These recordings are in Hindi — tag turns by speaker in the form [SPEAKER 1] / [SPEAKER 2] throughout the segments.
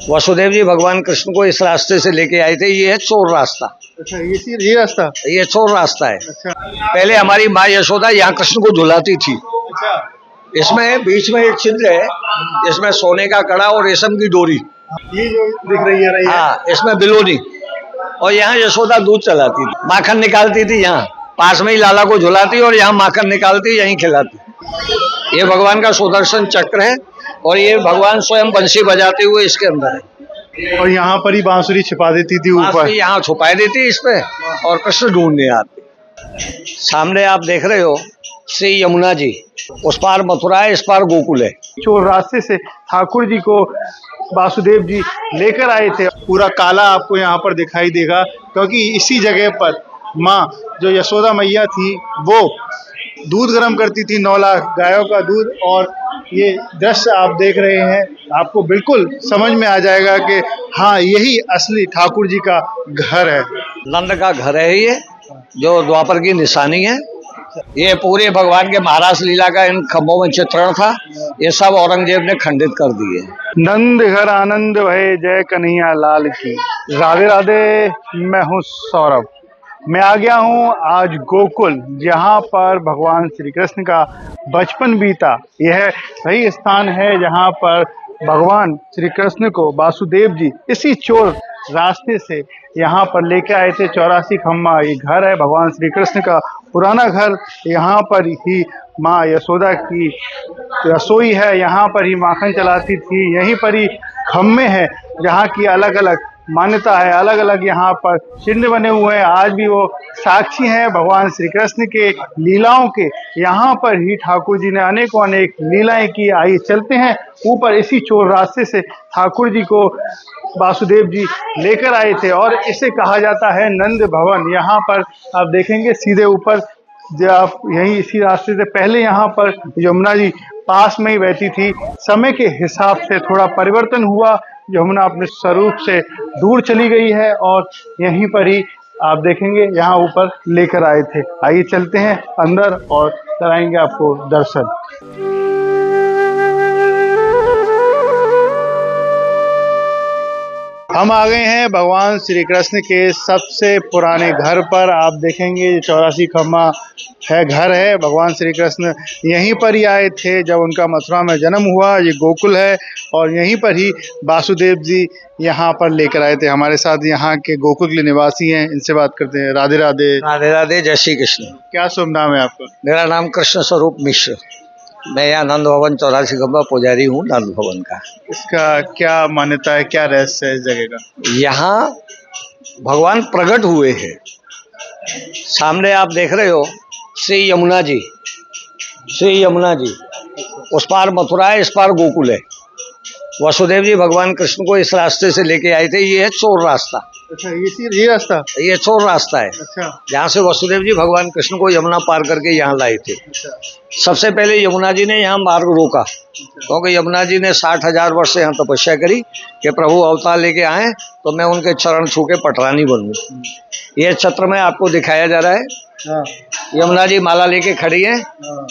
[SPEAKER 1] वसुदेव जी भगवान कृष्ण को इस रास्ते से लेके आए थे। ये है चोर रास्ता।
[SPEAKER 2] अच्छा, ये रास्ता।
[SPEAKER 1] ये चोर रास्ता है।
[SPEAKER 2] अच्छा।
[SPEAKER 1] पहले हमारी माँ यशोदा यहाँ कृष्ण को झुलाती थी।
[SPEAKER 2] अच्छा।
[SPEAKER 1] इसमें बीच में एक छिद्र है, इसमें सोने का कड़ा और रेशम की डोरी।
[SPEAKER 2] ये जो दिख रही है
[SPEAKER 1] हाँ, इसमें बिलोनी। और यहाँ यशोदा दूध चलाती थी, माखन निकालती थी। यहाँ पास में ही लाला को झुलाती और यहाँ माखन निकालती, यहीं खिलाती। ये भगवान का सुदर्शन चक्र है और ये भगवान स्वयं बंसी बजाते हुए इसके अंदर है।
[SPEAKER 2] और यहाँ पर ही बांसुरी छिपा देती थी ऊपर,
[SPEAKER 1] यहाँ छुपाई देती इस पे और कृष्ण ढूंढने आते। सामने आप देख रहे हो श्री यमुना जी, उस पार मथुरा है, इस पार गोकुल है।
[SPEAKER 2] चोर रास्ते से ठाकुर जी को वासुदेव जी लेकर आए थे। पूरा काला आपको यहाँ पर दिखाई देगा, क्योंकि इसी जगह पर माँ जो यशोदा मैया थी वो दूध गर्म करती थी, 9 लाख गायों का दूध। और ये दृश्य आप देख रहे हैं, आपको बिल्कुल समझ में आ जाएगा कि हाँ, यही असली ठाकुर जी का घर है।
[SPEAKER 1] नंद का घर है ये, जो द्वापर की निशानी है। ये पूरे भगवान के महाराज लीला का इन खंभों में चित्रण था। ये सब औरंगजेब ने खंडित कर दिए।
[SPEAKER 2] नंद घर आनंद भये, जय कन्हैया लाल की। राधे राधे, मैं हूँ सौरभ। मैं आ गया हूँ आज गोकुल, जहाँ पर भगवान श्री कृष्ण का बचपन बीता। यह वही स्थान है जहाँ पर भगवान श्री कृष्ण को वासुदेव जी इसी चोर रास्ते से यहाँ पर लेके आए थे। 84 खम्मा ये घर है भगवान श्री कृष्ण का पुराना घर। यहाँ पर ही माँ यशोदा की रसोई है, यहाँ पर ही माखन चलाती थी। यहीं पर ही खम्मे हैं जहाँ की अलग अलग मान्यता है, अलग अलग यहाँ पर चिन्ह बने हुए हैं। आज भी वो साक्षी हैं भगवान श्री कृष्ण के लीलाओं के। यहाँ पर ही ठाकुर जी ने अनेकों अनेक लीलाएं की। आइए चलते हैं ऊपर। इसी चोर रास्ते से ठाकुर जी को वासुदेव जी लेकर आए थे और इसे कहा जाता है नंद भवन। यहाँ पर आप देखेंगे सीधे ऊपर, जब आप यहीं इसी रास्ते से पहले यहाँ पर यमुना जी पास में ही बहती थी। समय के हिसाब से थोड़ा परिवर्तन हुआ, यमुना अपने स्वरूप से दूर चली गई है और यहीं पर ही आप देखेंगे यहाँ ऊपर लेकर आए थे। आइए चलते हैं अंदर और कराएंगे आपको दर्शन। हम आ गए हैं भगवान श्री कृष्ण के सबसे पुराने घर पर। आप देखेंगे 84 खम्मा है घर है। भगवान श्री कृष्ण यहीं पर ही आए थे जब उनका मथुरा में जन्म हुआ। ये गोकुल है और यहीं पर ही वासुदेव जी यहाँ पर लेकर आए थे। हमारे साथ यहाँ के गोकुल के निवासी हैं, इनसे बात करते हैं। राधे राधे।
[SPEAKER 1] राधे राधे, जय श्री कृष्ण।
[SPEAKER 2] क्या शुभ नाम है आपका?
[SPEAKER 1] मेरा नाम कृष्ण स्वरूप मिश्र। मैं यहाँ नंद भवन 84 खम्बा पुजारी हूँ नंद भवन का।
[SPEAKER 2] इसका क्या मान्यता है, क्या रहस्य है इस जगह का?
[SPEAKER 1] यहाँ भगवान प्रकट हुए हैं। सामने आप देख रहे हो श्री यमुना जी, श्री यमुना जी, उस पार मथुरा है, इस पार गोकुल है। वसुदेव जी भगवान कृष्ण को इस रास्ते से लेके आए थे। ये है चोर रास्ता।
[SPEAKER 2] अच्छा, ये रास्ता।
[SPEAKER 1] ये चोर रास्ता है।
[SPEAKER 2] अच्छा।
[SPEAKER 1] जहाँ से वसुदेव जी भगवान कृष्ण को यमुना पार करके यहाँ लाए थे।
[SPEAKER 2] अच्छा।
[SPEAKER 1] सबसे पहले यमुना जी ने यहाँ मार्ग रोका, क्योंकि यमुना जी ने 60,000 वर्ष से यहाँ तपस्या करी कि प्रभु अवतार लेके आए तो मैं उनके चरण छू के पटरानी बनूं। ये छत्र में आपको दिखाया जा रहा है।
[SPEAKER 2] हाँ।
[SPEAKER 1] यमुना जी माला लेके खड़ी है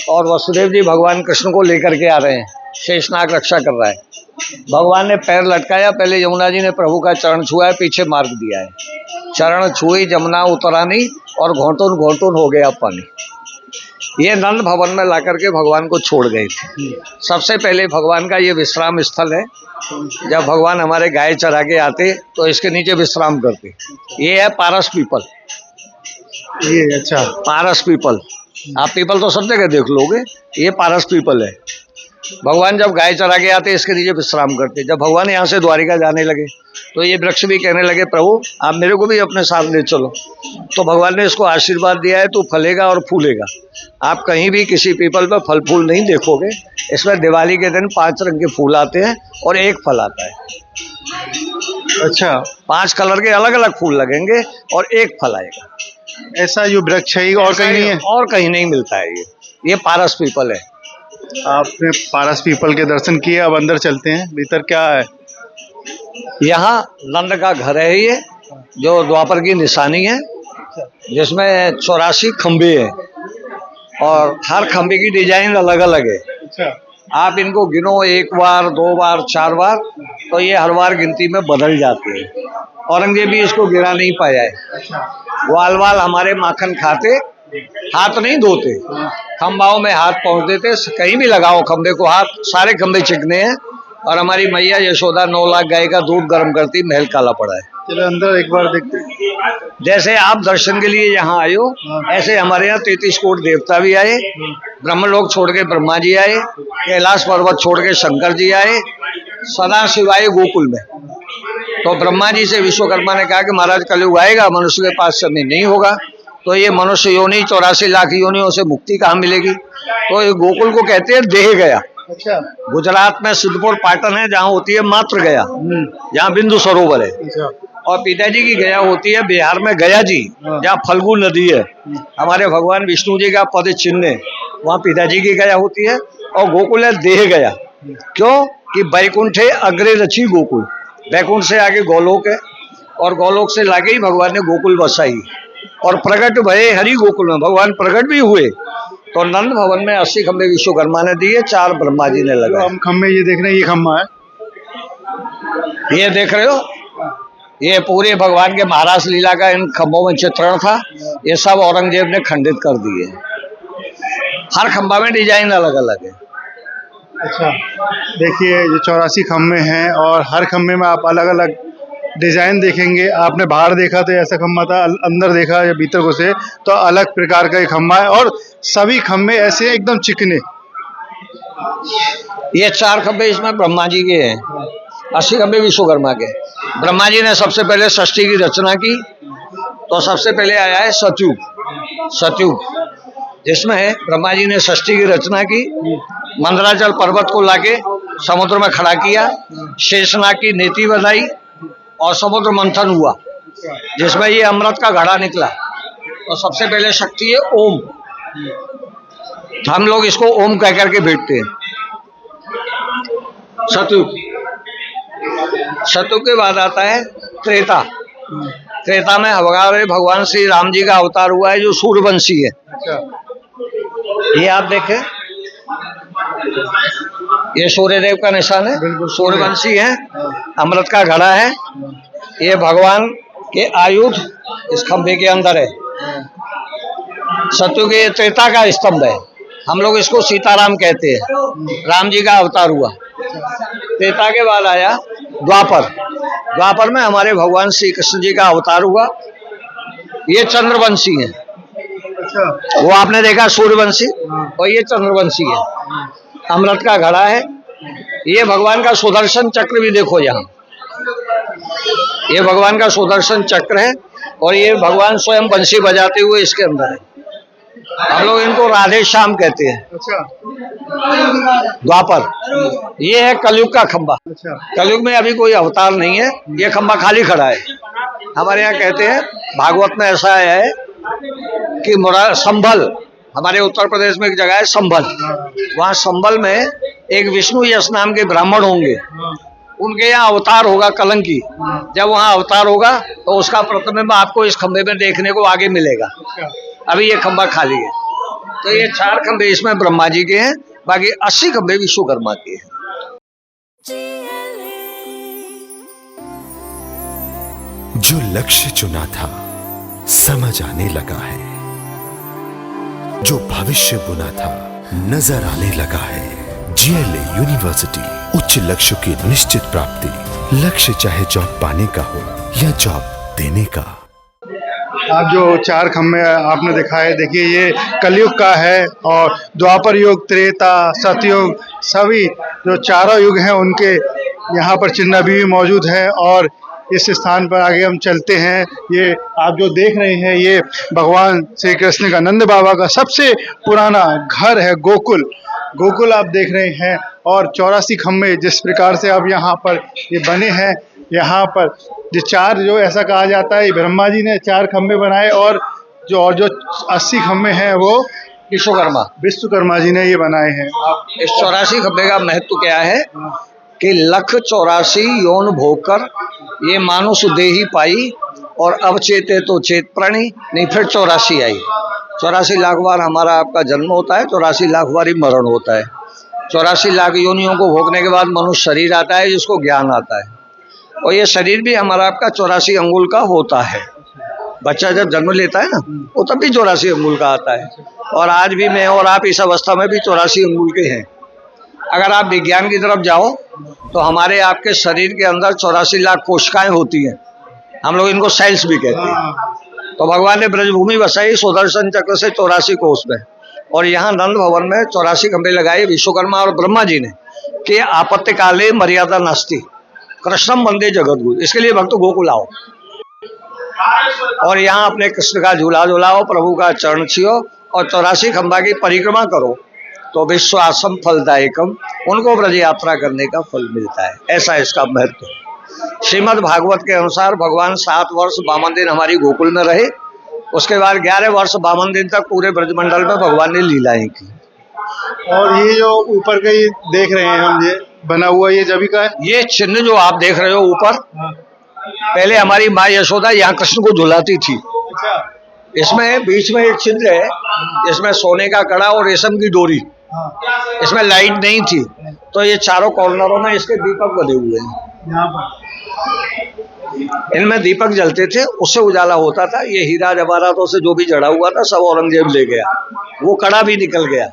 [SPEAKER 1] और वसुदेव जी भगवान कृष्ण को लेकर के आ रहे हैं। शेषनाग रक्षा कर रहा है। भगवान ने पैर लटकाया, पहले यमुना जी ने प्रभु का चरण छुआ है, पीछे मार्ग दिया है। चरण छुई जमुना उतरानी और घोंटून घोंटून हो गया पानी। ये नंद भवन में ला करके भगवान को छोड़ गए थे। सबसे पहले भगवान का ये विश्राम स्थल है। जब भगवान हमारे गाय चरा के आते तो इसके नीचे विश्राम करते। ये है पारस पीपल।
[SPEAKER 2] ये अच्छा,
[SPEAKER 1] पारस पीपल, आप पीपल तो सब जगह देख लोगे। ये पारस पीपल है। भगवान जब गाय चरा के आते इसके नीचे विश्राम करते। जब भगवान यहाँ से द्वारिका जाने लगे तो ये वृक्ष भी कहने लगे प्रभु आप मेरे को भी अपने साथ ले चलो। तो भगवान ने इसको आशीर्वाद दिया है तू फलेगा और फूलेगा। आप कहीं भी किसी पीपल पर फल फूल नहीं देखोगे। इसमें दिवाली के दिन 5 रंग के फूल आते हैं और 1 फल आता है।
[SPEAKER 2] अच्छा,
[SPEAKER 1] 5 कलर के अलग अलग फूल लगेंगे और 1 फल आएगा।
[SPEAKER 2] ऐसा जो वृक्ष है और कहीं नहीं है?
[SPEAKER 1] और कहीं नहीं मिलता है। ये पारस पीपल है।
[SPEAKER 2] आपने पारस पीपल के दर्शन किए, अब अंदर चलते हैं। भीतर क्या है?
[SPEAKER 1] यहाँ नंद का घर है ये, जो द्वापर की निशानी है, जिसमें 84 खंबे हैं और हर खंबे की डिजाइन अलग अलग है।
[SPEAKER 2] अच्छा।
[SPEAKER 1] आप इनको गिनो 1 बार 2 बार 4 बार, तो ये हर बार गिनती में बदल जाते हैं। औरंगजेब भी इसको गिरा नहीं पाया है। ग्वाल वाल हमारे माखन खाते, हाथ नहीं धोते, खंबाओं में हाथ पहुंच देते। कहीं भी लगाओ खंबे को हाथ, सारे खंबे चिकने हैं। और हमारी मैया यशोदा 9 लाख गाय का दूध गर्म करती, महल काला पड़ा है।
[SPEAKER 2] चलो अंदर एक बार देखते हैं।
[SPEAKER 1] जैसे आप दर्शन के लिए यहाँ आए हो, ऐसे हमारे यहाँ 33 कोटि देवता भी आए, ब्रह्मलोक छोड़ के ब्रह्मा जी आए, कैलाश पर्वत छोड़ के शंकर जी आए, सदा शिवाय गोकुल में। तो ब्रह्मा जी से विश्वकर्मा ने कहा कि महाराज कलयुग आएगा, मनुष्य के पास समय नहीं होगा, तो ये मनुष्य योनि 84 लाख योनियों से मुक्ति कहाँ मिलेगी। तो ये गोकुल को कहते हैं देह गया।
[SPEAKER 2] अच्छा।
[SPEAKER 1] गुजरात में सिद्धपुर पाटन है, जहाँ होती है मात्र गया, जहाँ बिंदु सरोवर है।
[SPEAKER 2] अच्छा।
[SPEAKER 1] और पिताजी की गया होती है बिहार में गया जी, जहाँ फल्गु नदी है। हमारे भगवान विष्णु जी का पद चिन्ह है, वहाँ पिताजी की गया होती है। और गोकुल है देह गया, क्यों कि वैकुंठे अग्रे रची गोकुल, वैकुंठ से आगे गोलोक है, और गोलोक से लागे ही भगवान ने गोकुल बसाई। और प्रकट भये हरि गोकुल में, भगवान प्रकट भी हुए। तो नंद भवन में 80 खंबे विश्वकर्मा ने दिए, 4 ब्रह्मा जी ने लगाए।
[SPEAKER 2] हम खम्बे ये देख रहे हैं, ये खम्बा है,
[SPEAKER 1] ये देख रहे हो, ये पूरे भगवान के महाराज लीला का इन खंभों में चित्रण था। ये सब औरंगजेब ने खंडित कर दिए। हर खंबा में डिजाइन अलग अलग है।
[SPEAKER 2] अच्छा। देखिए ये 84 खम्बे हैं और हर खम्बे में आप अलग अलग डिजाइन देखेंगे। आपने बाहर देखा तो ऐसा खम्बा था, अंदर देखा या भीतर घुसे तो अलग प्रकार का एक खम्बा है, और सभी खम्बे ऐसे एकदम चिकने।
[SPEAKER 1] ये 4 खंबे इसमें ब्रह्मा जी के हैं, 80 खंबे विश्वकर्मा के। ब्रह्मा जी ने सबसे पहले सृष्टि की रचना की, तो सबसे पहले आया है सतयुग। सतयुग जिसमें ब्रह्मा जी ने सृष्टि की रचना की, मंदराचल पर्वत को लाके समुद्र में खड़ा किया, शेषनाग की नेति बधाई और समुद्र मंथन हुआ, जिसमें ये अमृत का घड़ा निकला। तो सबसे पहले शक्ति है ओम, हम लोग इसको ओम कह करके बैठते हैं। सतयुग। सतयुग के बाद आता है त्रेता। त्रेता में भगवान श्री राम जी का अवतार हुआ है, जो सूर्यवंशी है। ये आप देखें, ये सूर्यदेव का निशान है, सूर्यवंशी है, अमृत का घड़ा है। ये भगवान के आयुध इस खंभे के अंदर है। सतयुग ये त्रेता का स्तंभ है, हम लोग इसको सीताराम कहते हैं, राम जी का अवतार हुआ। त्रेता के बाद आया द्वापर। द्वापर में हमारे भगवान श्री कृष्ण जी का अवतार हुआ। ये चंद्रवंशी है। वो आपने देखा सूर्यवंशी, और ये चंद्रवंशी है, अमृत का घड़ा है। ये भगवान का सुदर्शन चक्र भी देखो यहाँ, ये भगवान का सुदर्शन चक्र है, और ये भगवान स्वयं बंसी बजाते हुए इसके अंदर है। हम लोग इनको राधे श्याम कहते हैं। द्वापर। ये है कलयुग का खंबा। कलयुग में अभी कोई अवतार नहीं है, ये खंबा खाली खड़ा है। हमारे यहाँ कहते हैं, भागवत में ऐसा है कि संभल, हमारे उत्तर प्रदेश में एक जगह है संभल, वहाँ संभल में एक विष्णु यश नाम के ब्राह्मण होंगे, उनके यहाँ अवतार होगा कलंकी। जब वहाँ अवतार होगा तो उसका प्रतिबिंब आपको इस खंबे में देखने को आगे मिलेगा। अभी ये खंबा खाली है। तो ये 4 खंबे इसमें ब्रह्मा जी के हैं, बाकी 80 खंबे विश्वकर्मा के हैं।
[SPEAKER 3] जो लक्ष्य चुना था समझ आने लगा है, जो भविष्य बुना था नजर आने लगा है। GLA यूनिवर्सिटी, उच्च लक्ष्य की निश्चित प्राप्ति। लक्ष्य चाहे जॉब पाने का हो या जॉब देने का।
[SPEAKER 2] आप जो 4 खम्बे आपने दिखाए, देखिए ये कलयुग का है, और द्वापर युग, त्रेता, सतयुग, सभी जो चारों युग हैं उनके यहाँ पर चिन्ह अभी भी मौजूद है। और इस स्थान पर आगे हम चलते हैं। ये आप जो देख रहे हैं, ये भगवान श्री कृष्ण का, नंद बाबा का सबसे पुराना घर है गोकुल। गोकुल आप देख रहे हैं, और 84 खम्बे जिस प्रकार से अब यहाँ पर ये बने हैं, यहाँ पर जो 4 जो ऐसा कहा जाता है, ब्रह्मा जी ने 4 खम्बे बनाए, और जो 80 खम्बे हैं वो विश्वकर्मा जी ने ये बनाए हैं।
[SPEAKER 1] इस 84 खम्बे का महत्व क्या है कि 184 योन भोकर ये मानुष देही पाई, और अब चेते तो चेत प्राणी, नहीं फिर 84 आई। 84 लाख बार हमारा आपका जन्म होता है, 84 लाख बार ही मरण होता है। 84 लाख योनियों को भोगने के बाद मनुष्य शरीर आता है जिसको ज्ञान आता है, और ये शरीर भी हमारा आपका 84 अंगुल का होता है। बच्चा जब जन्म लेता है ना, वो तब भी 84 अंगुल का आता है, और आज भी मैं और आप इस अवस्था में भी 84 अंगुल के हैं। अगर आप विज्ञान की तरफ जाओ तो हमारे आपके शरीर के अंदर 84 लाख कोशिकाएं होती हैं, हम लोग इनको सेल्स भी कहते हैं। तो भगवान ने ब्रजभूमि बसाई सुदर्शन चक्र से 84 कोष में, और यहाँ नंद भवन में 84 खंबे लगाए विश्वकर्मा और ब्रह्मा जी ने कि आपत्ति काले मर्यादा नास्ति कृष्णम वंदे जगतगुरु, इसके लिए भक्त गोकुल आओ और यहाँ अपने कृष्ण का झूला झूलाओ, प्रभु का चरण छियो और 84 खंबा की परिक्रमा करो तो विश्वासम फलदायकम, उनको ब्रज यात्रा करने का फल मिलता है। ऐसा इसका महत्व। श्रीमद् भागवत के अनुसार भगवान 7 वर्ष 52 दिन हमारी गोकुल में रहे, उसके बाद 11 वर्ष 52 दिन तक पूरे ब्रजमंडल में भगवान ने लीलाएं की।
[SPEAKER 2] और ये जो ऊपर का ये देख रहे हैं हम, ये बना हुआ ये जभी का है?
[SPEAKER 1] ये चिन्ह जो आप देख रहे हो ऊपर, पहले हमारी माँ यशोदा यहाँ कृष्ण को झुलाती थी। इसमें बीच में एक छिद्र है, इसमें सोने का कड़ा और रेशम की डोरी, इसमें लाइट नहीं थी, तो ये चारों कॉर्नरों में इसके दीपक बने हुए हैं। इनमें दीपक जलते थे, उससे उजाला होता था। ये हीरा जवाहरातों से जो भी जड़ा हुआ था सब औरंगजेब ले गया, वो कड़ा भी निकल गया।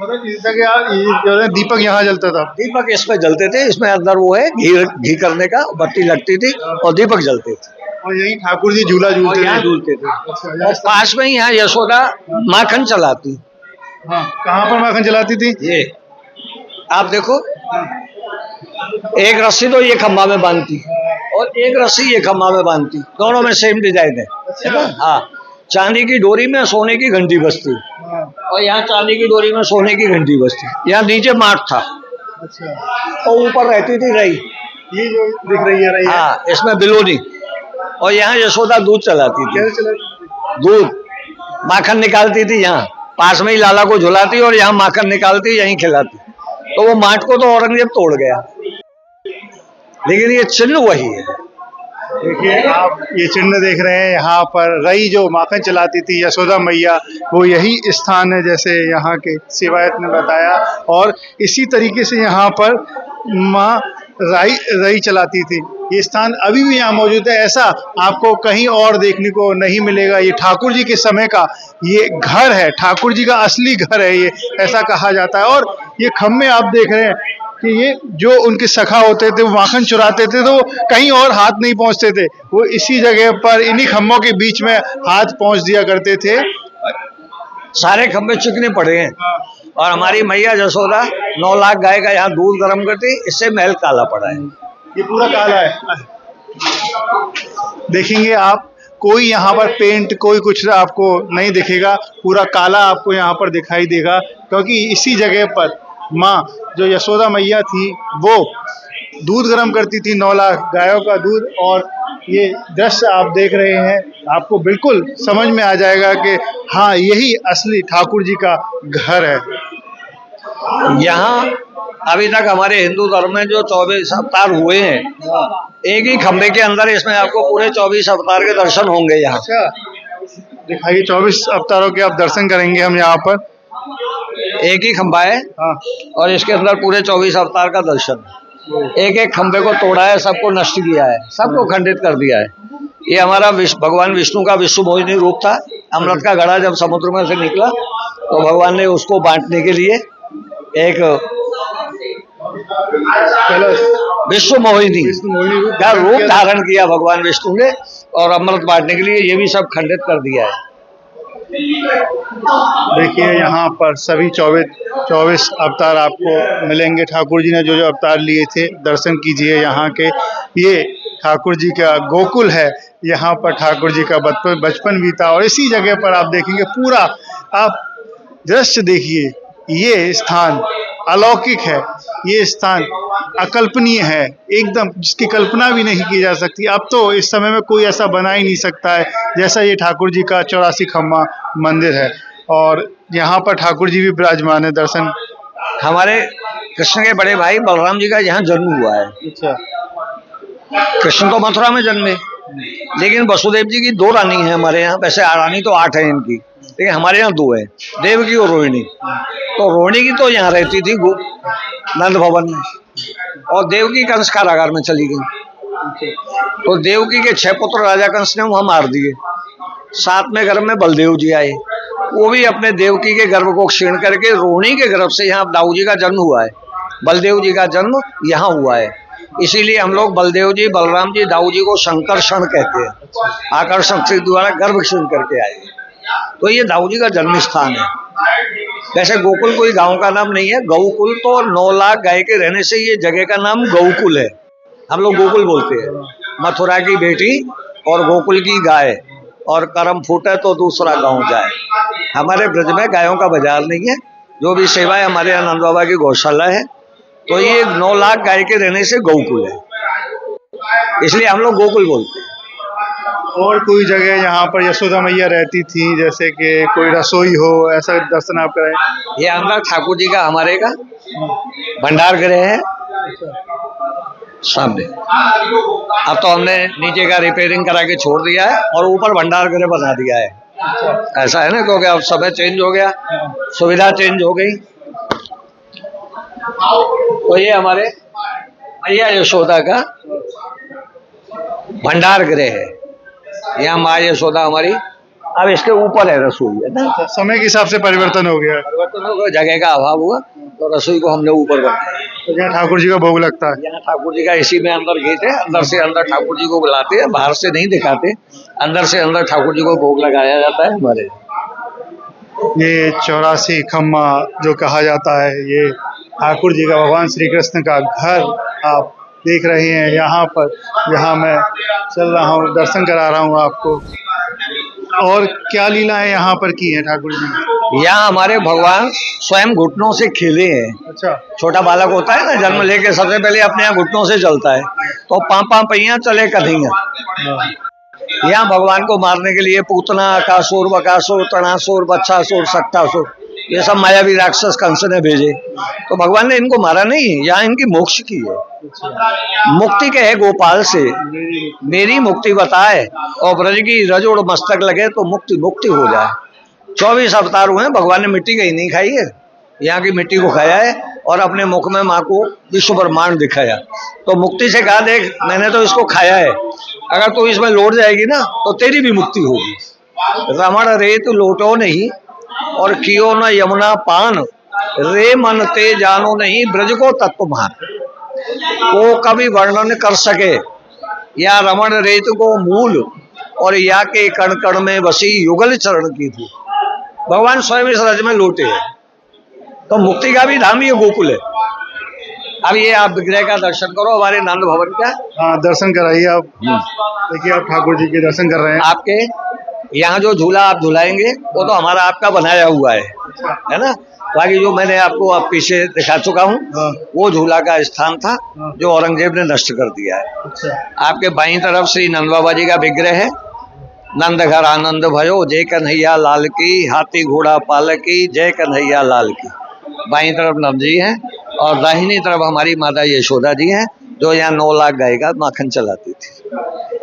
[SPEAKER 2] दीपक यहाँ जलता था?
[SPEAKER 1] दीपक इसमें जलते थे, इसमें अंदर वो है घी करने का बत्ती लगती थी और दीपक जलते थे।
[SPEAKER 2] और यही ठाकुर जी झूला झूलते
[SPEAKER 1] थे। और पास में ही यहाँ यशोदा माखन चलाती।
[SPEAKER 2] कहाँ पर माखन चलाती थी? ये
[SPEAKER 1] आप देखो, एक रस्सी तो ये खंभा में बांधती और एक रस्सी ये खंभा में बांधती, दोनों में सेम डिजाइन है ना। हाँ, चांदी की डोरी में सोने की घंटी बजती, और यहाँ चांदी की डोरी में सोने की घंटी बजती। यहाँ नीचे माठ था और ऊपर रहती थी रई,
[SPEAKER 2] ये जो दिख रही है रई।
[SPEAKER 1] हाँ, इसमें बिलोनी, और यहाँ यशोदा दूध चलाती थी। दूध माखन निकालती थी, यहाँ पास में ही लाला को झुलाती और यहाँ माखन निकालती, यहीं खिलाती। तो वो माठ को तो औरंगजेब तोड़ गया, लेकिन ये चिन्ह वही है।
[SPEAKER 2] देखिए आप ये चिन्ह देख रहे हैं, यहाँ पर रई जो माखन चलाती थी यशोदा मैया, वो यही स्थान है जैसे यहाँ के सेवायत ने बताया। और इसी तरीके से यहाँ पर माँ रई चलाती थी। ये स्थान अभी भी यहाँ मौजूद है, ऐसा आपको कहीं और देखने को नहीं मिलेगा। ये ठाकुर जी के समय का ये घर है, ठाकुर जी का असली घर है ये, ऐसा कहा जाता है। और ये खम्भे आप देख रहे हैं कि ये जो उनके सखा होते थे वो माखन चुराते थे, तो कहीं और हाथ नहीं पहुंचते थे, वो इसी जगह पर इन्हीं खम्भों के बीच में हाथ पहुंच दिया करते थे।
[SPEAKER 1] सारे खम्भे चिकने पड़े हैं, और हमारी मैया यशोदा 9 लाख गाय का यहाँ दूध गर्म करती, इससे महल काला पड़ा है।
[SPEAKER 2] ये पूरा काला है। देखेंगे आप, कोई यहाँ पर पेंट कोई कुछ आपको नहीं दिखेगा, पूरा काला आपको यहाँ पर दिखाई देगा, क्योंकि इसी जगह पर माँ जो यशोदा मैया थी वो दूध गर्म करती थी, 9 लाख गायों का दूध। और ये दृश्य आप देख रहे हैं, आपको बिल्कुल समझ में आ जाएगा कि हाँ, यही असली ठाकुर जी का घर है।
[SPEAKER 1] यहाँ अभी तक हमारे हिंदू धर्म में जो 24 अवतार हुए हैं, एक ही खंबे के अंदर इसमें आपको पूरे 24 अवतार के दर्शन होंगे। यहाँ
[SPEAKER 2] दिखाइए, 24 अवतारों के आप दर्शन करेंगे हम यहाँ पर।
[SPEAKER 1] एक ही खंबा है और इसके अंदर पूरे 24 अवतार का दर्शन। एक एक खंबे को तोड़ा है, सबको नष्ट किया है, सबको खंडित कर दिया है। ये हमारा भगवान विष्णु का विश्व मोहिनी रूप था। अमृत का घड़ा जब समुद्र में से निकला तो भगवान ने उसको बांटने के लिए एक विश्व मोहिनी का रूप धारण किया भगवान विष्णु ने, और अमृत बांटने के लिए ये भी सब खंडित कर दिया है।
[SPEAKER 2] देखिए यहाँ पर सभी 24 अवतार आपको मिलेंगे। ठाकुर जी ने जो जो अवतार लिए थे, दर्शन कीजिए यहाँ के। ये ठाकुर जी का गोकुल है, यहाँ पर ठाकुर जी का बचपन बीता, और इसी जगह पर आप देखेंगे पूरा आप दृश्य देखिए। ये स्थान अलौकिक है, ये स्थान अकल्पनीय है एकदम, जिसकी कल्पना भी नहीं की जा सकती। अब तो इस समय में कोई ऐसा बना ही नहीं सकता है जैसा ये ठाकुर जी का 84 खम्बा मंदिर है। और यहाँ पर ठाकुर जी भी विराजमान है। दर्शन
[SPEAKER 1] हमारे कृष्ण के बड़े भाई बलराम जी का यहाँ जन्म हुआ है।
[SPEAKER 2] अच्छा,
[SPEAKER 1] कृष्ण तो मथुरा में जन्मे, लेकिन वसुदेव जी की 2 रानी है हमारे यहाँ। वैसे रानी तो 8 है इनकी, लेकिन हमारे यहाँ 2 है, देवकी और रोहिणी। तो रोहिणी की तो यहाँ रहती थी नंद भवन में, और देवकी कंस कारागार में चली गई। तो देवकी के 6 पुत्र राजा कंस ने वहां मार दिए। 7वें गर्भ में बलदेव जी आए, वो भी अपने देवकी के गर्भ को क्षीण करके रोहिणी के गर्भ से यहाँ दाऊ जी का जन्म हुआ है। बलदेव जी का जन्म यहाँ हुआ है, इसीलिए हम लोग बलदेव जी, बलराम जी, दाऊ जी को शंकरषण कहते हैं। आकर्षण से द्वारा गर्भ क्षीण करके आए, तो ये दाऊ जी का जन्म स्थान है। वैसे गोकुल कोई गांव का नाम नहीं है, गौकुल तो 9 लाख गाय के रहने से ये जगह का नाम गौकुल है। हम लोग गोकुल बोलते हैं। मथुरा की बेटी और गोकुल की गाय, और करम फूटे तो दूसरा गांव जाए। हमारे ब्रज में गायों का बाजार नहीं है, जो भी सेवा है हमारे यहाँ नंद बाबा की गौशाला है। तो ये 9 लाख गाय के रहने से गौकुल है, इसलिए हम लोग गोकुल बोलते हैं।
[SPEAKER 2] और कोई जगह यहाँ पर यशोदा मैया रहती थी, जैसे कि कोई रसोई हो, ऐसा दर्शन आप कराए?
[SPEAKER 1] ये अंदर ठाकुर जी का हमारे का भंडार गृह है सामने। अब तो हमने नीचे का रिपेयरिंग करा के छोड़ दिया है और ऊपर भंडार गृह बना दिया है। ऐसा है ना, क्योंकि अब समय चेंज हो गया, सुविधा चेंज हो गई। तो ये हमारे मैया यशोदा का भंडार गृह है। यहाँ माँ यशोदा हमारी, अब इसके ऊपर है रसोई, है ना।
[SPEAKER 2] समय के हिसाब से परिवर्तन हो गया,
[SPEAKER 1] जगह का अभाव हुआ तो रसोई को हमने ऊपर बनाया।
[SPEAKER 2] तो यहाँ ठाकुर जी का भोग लगता है।
[SPEAKER 1] यहाँ ठाकुर जी का इसी में अंदर गेट है, अंदर से अंदर ठाकुर जी को बुलाते हैं, बाहर से नहीं दिखाते, अंदर से अंदर ठाकुर जी को भोग लगाया जाता है हमारे।
[SPEAKER 2] ये 84 खम्मा जो कहा जाता है, ये ठाकुर जी का, भगवान श्री कृष्ण का घर आप देख रहे हैं यहाँ पर, जहाँ मैं चल रहा हूँ, दर्शन करा रहा हूँ आपको। और क्या लीलाएं यहाँ पर की हैं ठाकुर जी ने?
[SPEAKER 1] यहाँ हमारे भगवान स्वयं घुटनों से खेले हैं।
[SPEAKER 2] अच्छा।
[SPEAKER 1] छोटा बालक होता है ना, जन्म लेके सबसे पहले अपने यहाँ घुटनों से चलता है, तो पाँव पहिया चले कन्हैया। यहाँ भगवान को मारने के लिए पूतना, अकासुर, बकासुर, तणासुर, बच्छासुर, सक्टासुर, ये सब मायावी राक्षस कंस ने भेजे। तो भगवान ने इनको मारा नहीं, यहाँ इनकी मोक्ष की है। मुक्ति कहे गोपाल से मेरी मुक्ति बताए, और ब्रज की रजोड़ मस्तक लगे तो मुक्ति मुक्ति हो जाए। 24 अवतार हुए, भगवान ने मिट्टी कहीं नहीं खाई है, यहाँ की मिट्टी को खाया है और अपने मुख में माँ को विश्व ब्रह्मांड दिखाया। तो मुक्ति से कहा, देख मैंने तो इसको खाया है, अगर तू इसमें लौट जाएगी ना तो तेरी भी मुक्ति होगी। रमण रेत लोटो नहीं और कियो न यमुना पान, रे मन ते जानो नहीं ब्रज को तत्व भान। को कभी वर्णन कर सके या रमण रेत को मूल, और या के कण कण में बसी युगल चरण की थी। भगवान स्वयं इस रज में लौटे हैं, तो मुक्ति का भी धाम ये गोकुल है। अब ये आप विग्रह का दर्शन करो, हमारे नंद भवन का।
[SPEAKER 2] हाँ, दर्शन कराइए आप। देखिए आप ठाकुर जी के दर्शन कर रहे हैं।
[SPEAKER 1] आपके यहाँ जो झूला आप झुलाएंगे वो तो हमारा आपका बनाया हुआ है ना। बाकी जो मैंने आपको आप पीछे दिखा चुका हूँ, वो झूला का स्थान था जो औरंगजेब ने नष्ट कर दिया है। आपके बाईं तरफ श्री नंद बाबा जी का विग्रह है। नंद घर आनंद भयो, जय कन्हैया लाल की, हाथी घोड़ा पालकी, जय कन्हैया लाल की। बाईं तरफ नंद जी हैं और दाहिनी तरफ हमारी माता यशोदा जी हैं, जो यहाँ 9 लाख गाय का माखन चलाती थी।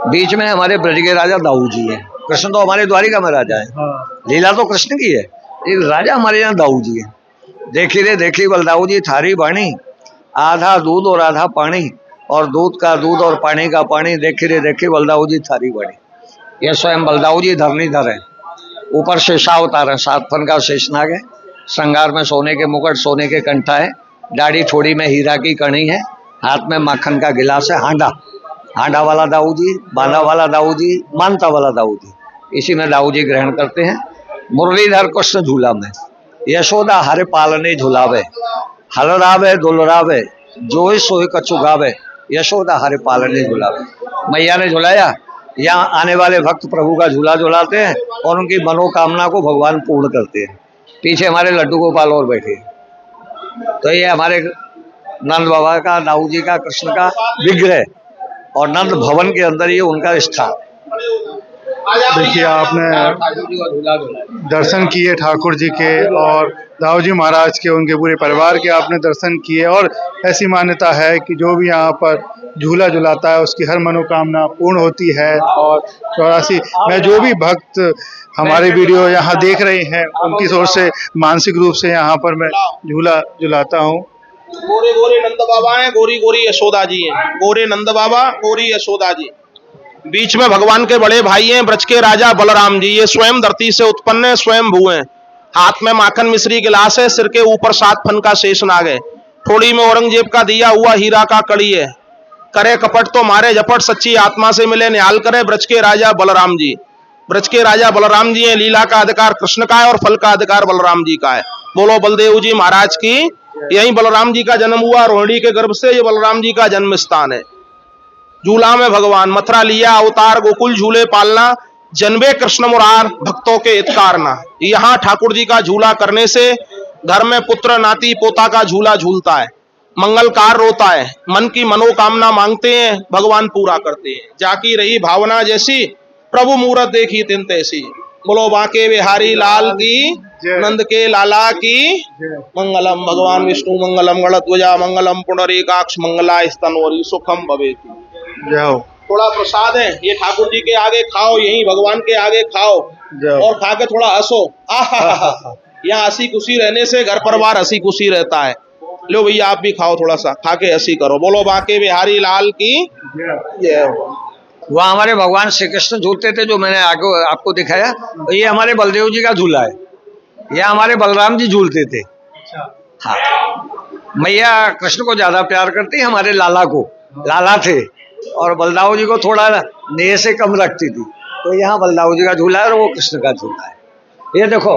[SPEAKER 1] बीच में हमारे ब्रज के राजा दाऊ जी हैं। कृष्ण तो हमारे द्वारिका में राजा है, लीला तो कृष्ण की है, एक राजा हमारे यहाँ दाऊ जी है। देखी रे देखी बलदाऊ जी थारी बाणी, आधा दूध और आधा पानी, और दूध का दूध और पानी का पानी, देखी रे देखी बलदाऊ जी थारी बाणी। ये स्वयं बलदाऊ जी धरणीधर है। ऊपर शेषावतार है, 7 फन का शेषनाग है, श्रृंगार में सोने के मुकुट, सोने के कंठा है, दाढ़ी थोड़ी में हीरा की कणी है, हाथ में माखन का गिलास है। हांडा, हांडा वाला दाऊ जी, बांधा वाला दाऊ जी, मानता वाला दाऊ जी, इसी में दाऊ जी ग्रहण करते हैं। मुरलीधर कृष्ण झूला में, यशोदा हरे पालने झुलावे, हलरावे दुलरावे, जोई सोई कछु गावे, यशोदा हरे पालने झुलावे। मैया ने झुलाया, यहाँ आने वाले भक्त प्रभु का झूला झुलाते हैं और उनकी मनोकामना को भगवान पूर्ण करते हैं। पीछे हमारे लड्डू गोपाल और बैठे हैं। तो ये हमारे नंद बाबा का, दाऊ जी का, कृष्ण का विग्रह, और नंद भवन के अंदर ये उनका स्थान।
[SPEAKER 2] देखिए आपने दर्शन किए ठाकुर जी के और दाऊ जी महाराज के, उनके पूरे परिवार के आपने दर्शन किए। और ऐसी मान्यता है कि जो भी यहाँ पर झूला झुलाता है उसकी हर मनोकामना पूर्ण होती है। और 84 में जो भी भक्त हमारे वीडियो यहाँ देख रहे हैं उनकी ओर से मानसिक रूप से यहाँ पर मैं झूला झुलाता हूँ।
[SPEAKER 4] गोरे गोरे नंद बाबा हैं, गोरी गोरी यशोदा जी हैं। गोरे नंद बाबा, गोरी यशोदा जी। बीच में भगवान के बड़े भाई हैं ब्रज के राजा बलराम जी। ये स्वयं धरती से उत्पन्न है, स्वयं भू हैं। हाथ में माखन मिश्री गिलास है, सिर के ऊपर 7 फन का शेषनाग है। थोड़ी में औरंगजेब का दिया हुआ हीरा का कड़ी है। करे कपट तो मारे झपट, सच्ची आत्मा से मिले निहाल करे ब्रज के राजा बलराम जी। ब्रज के राजा बलराम जी हैं। लीला का अधिकार कृष्ण का है और फल का अधिकार बलराम जी का है। बोलो बलदेव जी महाराज की। यहीं बलराम जी का जन्म हुआ, रोहिणी के गर्भ से। ये बलराम जी का जन्म स्थान है। झूला में भगवान मथुरा लिया अवतार, गोकुल झूले पालना, जन्मे कृष्ण मुरार भक्तों के हित कारना। यहाँ ठाकुर जी का झूला करने से घर में पुत्र नाती पोता का झूला झूलता है, मंगलकार रोता है, मन की मनोकामना मांगते हैं, भगवान पूरा करते हैं। जाकी रही भावना जैसी, प्रभु मूरत देखी तिन तैसी। बोलो बांके बिहारी लाल की, नंद के लाला की। मंगलम भगवान विष्णु मंगलम गणध्वजा मंगलम पुंडरीकाक्ष मंगलाय स्तनोरी सुखम भवेति।
[SPEAKER 2] जय हो।
[SPEAKER 4] थोड़ा प्रसाद है, ये ठाकुर जी के आगे खाओ, यहीं भगवान के आगे खाओ और खा के थोड़ा हंसो। आहा, यहाँ हंसी खुशी रहने से घर परिवार हंसी खुशी रहता है। लो भैया आप भी खाओ, थोड़ा सा खा के हंसी करो। बोलो बांके बिहारी लाल की जय हो।
[SPEAKER 1] वहाँ हमारे भगवान श्री कृष्ण झूलते थे, जो मैंने आगे आपको दिखाया। तो ये हमारे बलदेव जी का झूला है। ये हमारे बलराम जी झूलते थे। हाँ, मैया कृष्ण को ज्यादा प्यार करती, हमारे लाला को लाला थे, और बलदाऊ जी को थोड़ा नेह से कम रखती थी। तो यहाँ बलदाऊ जी का झूला है और वो कृष्ण का झूला है। ये देखो,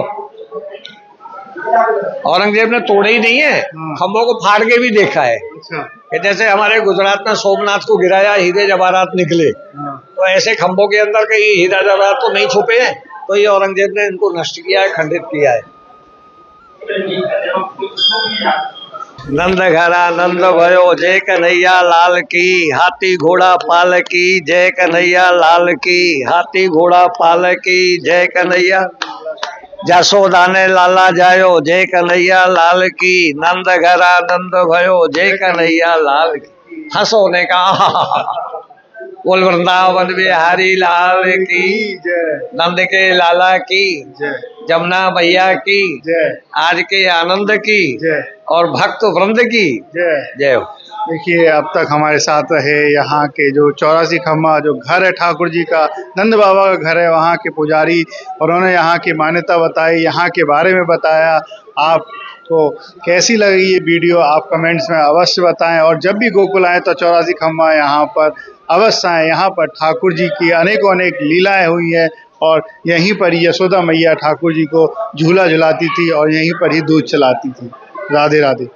[SPEAKER 1] औरंगजेब ने तोड़े ही नहीं है, खंभों को फाड़ के भी देखा है। कि जैसे हमारे गुजरात में सोमनाथ को गिराया, हीरे जवाहरात निकले, तो ऐसे खंभों के अंदर कहीं हीरा जवाहरात तो नहीं छुपे हैं। तो ये औरंगजेब ने इनको नष्ट किया है, खंडित किया है। नंद घरा नंद भयो जय कन्हैया लाल की, हाथी घोड़ा पाल की जय कन्हैया लाल की, हाथी घोड़ा पाल की जय कन्हैया। जसोदा ने लाला जायो जय कन्हैया लाल की, नंद घरा नंद भयो जय कन्हैया लाल की। हंसो ने कहा बोल वृंदावन बिहारी लाल की जय, नंद के लाला की जय, जमुना मैया की जय, आज के आनंद की जय, और भक्त वृंद की जय जय।
[SPEAKER 2] देखिए अब तक हमारे साथ रहे यहाँ के जो 84 खम्मा जो घर है ठाकुर जी का, नंद बाबा का घर है, वहाँ के पुजारी, और उन्होंने यहाँ की मान्यता बताई, यहाँ के बारे में बताया। आपको कैसी लगी ये वीडियो आप कमेंट्स में अवश्य बताएं। और जब भी गोकुल आए तो 84 खम्मा यहाँ पर अवश्य आए। यहाँ पर ठाकुर जी की अनेकों अनेक लीलाएं हुई हैं, और यहीं पर यशोदा मैया ठाकुर जी को झूला झुलाती थी और यहीं पर ही दूध चलाती थी। राधे राधे।